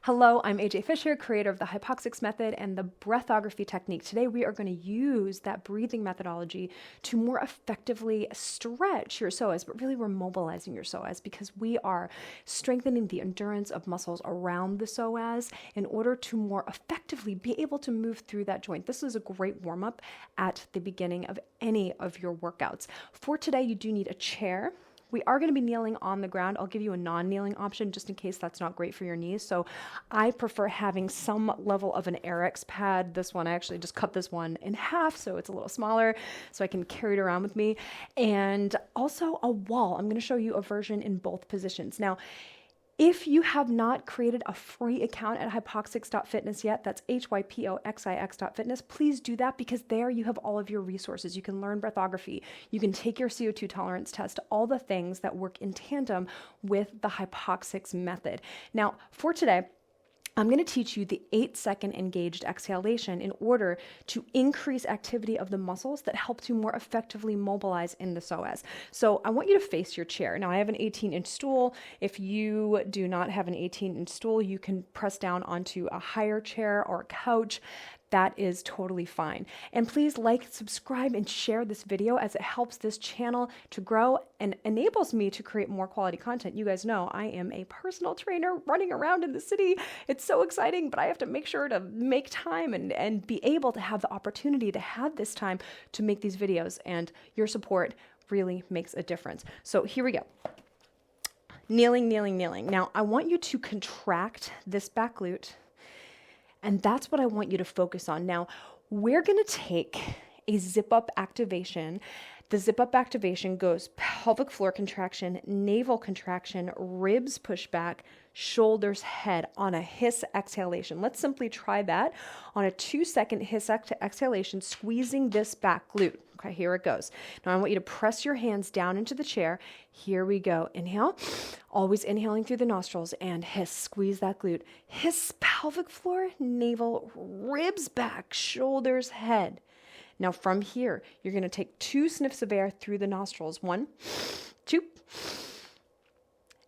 Hello, I'm AJ Fisher, creator of the HYPOXiX method and the breathography technique. Today we are going to use that breathing methodology to more effectively stretch your psoas, but really we're mobilizing your psoas because we are strengthening the endurance of muscles around the psoas in order to more effectively be able to move through that joint. This is a great warm-up at the beginning of any of your workouts. For today, you do need a chair. We are going to be kneeling on the ground. I'll give you a non-kneeling option just in case that's not great for your knees. So I prefer having some level of an RX pad. This one, I actually just cut this one in half so it's a little smaller so I can carry it around with me. And also a wall. I'm going to show you a version in both positions. Now, if you have not created a free account at HYPOXiX.fitness yet, that's HYPOXiX.fitness, please do that because there you have all of your resources. You can learn breathography, you can take your CO2 tolerance test, all the things that work in tandem with the HYPOXiX method. Now, for today, I'm going to teach you the 8-second engaged exhalation in order to increase activity of the muscles that help to more effectively mobilize in the psoas. So I want you to face your chair. Now I have an 18-inch stool. If you do not have an 18-inch stool, you can press down onto a higher chair or a couch. That is totally fine. And please like, subscribe, and share this video as it helps this channel to grow and enables me to create more quality content. You guys know I am a personal trainer running around in the city. It's so exciting, but I have to make sure to make time and be able to have the opportunity to have this time to make these videos. And your support really makes a difference. So here we go. Kneeling, kneeling, kneeling. Now I want you to contract this back glute. And that's what I want you to focus on. Now, we're going to take a zip-up activation. The zip-up activation goes pelvic floor contraction, navel contraction, ribs push back, shoulders, head on a hiss exhalation. Let's simply try that on a 2-second hiss exhalation, squeezing this back glute. Okay, here it goes. Now I want you to press your hands down into the chair. Here we go. Inhale, always inhaling through the nostrils and hiss, squeeze that glute. Hiss, pelvic floor, navel, ribs back, shoulders, head. Now from here, you're going to take 2 sniffs of air through the nostrils. 1, 2.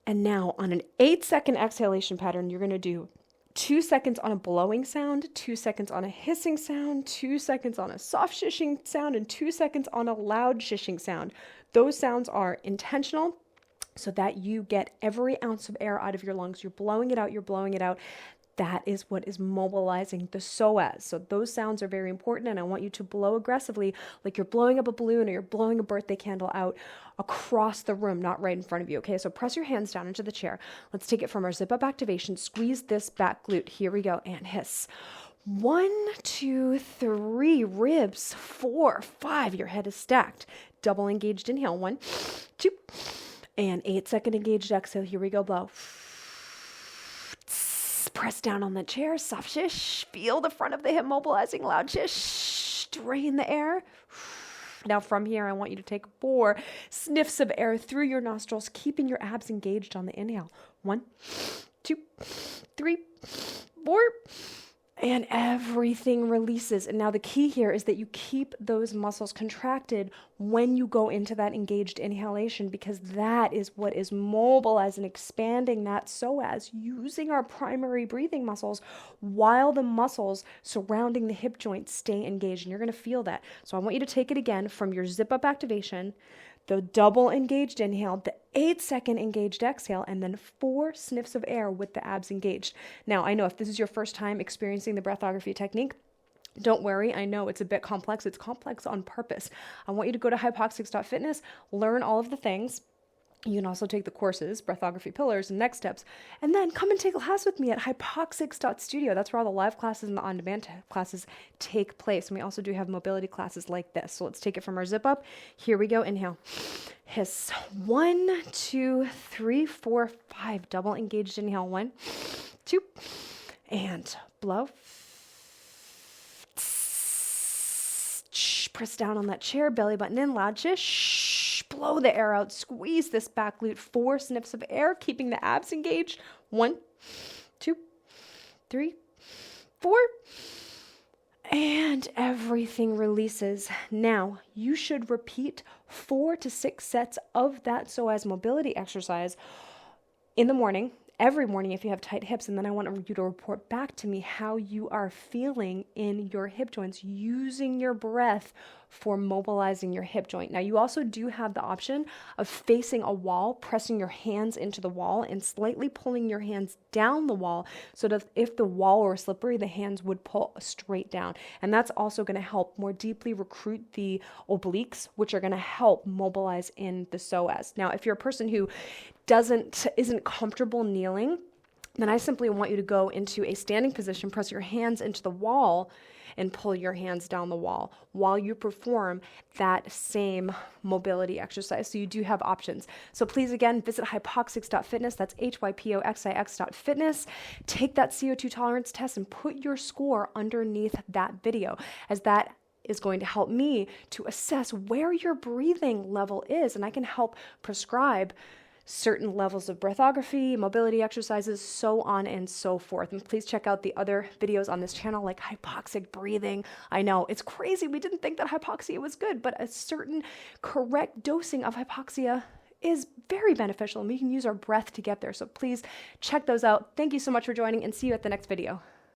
And now on an 8-second exhalation pattern, you're going to do 2 seconds on a blowing sound, 2 seconds on a hissing sound, 2 seconds on a soft shishing sound, and 2 seconds on a loud shishing sound. Those sounds are intentional so that you get every ounce of air out of your lungs. You're blowing it out, you're blowing it out. That is what is mobilizing the psoas. So those sounds are very important, and I want you to blow aggressively like you're blowing up a balloon or you're blowing a birthday candle out across the room, not right in front of you, okay? So press your hands down into the chair. Let's take it from our zip-up activation. Squeeze this back glute. Here we go, and hiss. 1, 2, 3, ribs. 4, 5, your head is stacked. Double engaged inhale. 1, 2, and 8-second engaged exhale. Here we go, blow. Press down on the chair, soft shish. Feel the front of the hip mobilizing, loud shish. Drain the air. Now from here, I want you to take 4 sniffs of air through your nostrils, keeping your abs engaged on the inhale. 1, 2, 3, 4. And everything releases. And now the key here is that you keep those muscles contracted when you go into that engaged inhalation, because that is what is mobilizing, expanding that psoas, using our primary breathing muscles while the muscles surrounding the hip joint stay engaged. And you're going to feel that. So I want you to take it again from your zip-up activation, the double engaged inhale, the 8-second engaged exhale, and then 4 sniffs of air with the abs engaged. Now, I know if this is your first time experiencing the breathography technique, don't worry, I know it's a bit complex. It's complex on purpose. I want you to go to HYPOXiX.fitness, learn all of the things. You can also take the courses, breathography pillars and next steps, and then come and take a class with me at HYPOXiX.studio. That's where all the live classes and the on-demand classes take place. And we also do have mobility classes like this. So let's take it from our zip up. Here we go. Inhale. Hiss. 1, 2, 3, 4, 5. Double engaged inhale. 1, 2. And blow. Press down on that chair, belly button in, loud shish. Blow the air out, squeeze this back glute, 4 sniffs of air, keeping the abs engaged. 1, 2, 3, 4. And everything releases. Now, you should repeat 4 to 6 sets of that psoas mobility exercise in the morning every morning if you have tight hips, and then I want you to report back to me how you are feeling in your hip joints using your breath for mobilizing your hip joint. Now, you also do have the option of facing a wall, pressing your hands into the wall and slightly pulling your hands down the wall so that if the wall were slippery, the hands would pull straight down. And that's also going to help more deeply recruit the obliques, which are going to help mobilize in the psoas. Now, if you're a person who isn't comfortable kneeling, then I simply want you to go into a standing position, press your hands into the wall, and pull your hands down the wall while you perform that same mobility exercise. So you do have options. So please, again, visit HYPOXiX.fitness. That's HYPOXiX.fitness. Take that CO2 tolerance test and put your score underneath that video, as that is going to help me to assess where your breathing level is, and I can help prescribe certain levels of breathography, mobility exercises, so on and so forth. And please check out the other videos on this channel like hypoxic breathing. I know it's crazy. We didn't think that hypoxia was good, but a certain correct dosing of hypoxia is very beneficial, and we can use our breath to get there. So please check those out. Thank you so much for joining, and see you at the next video.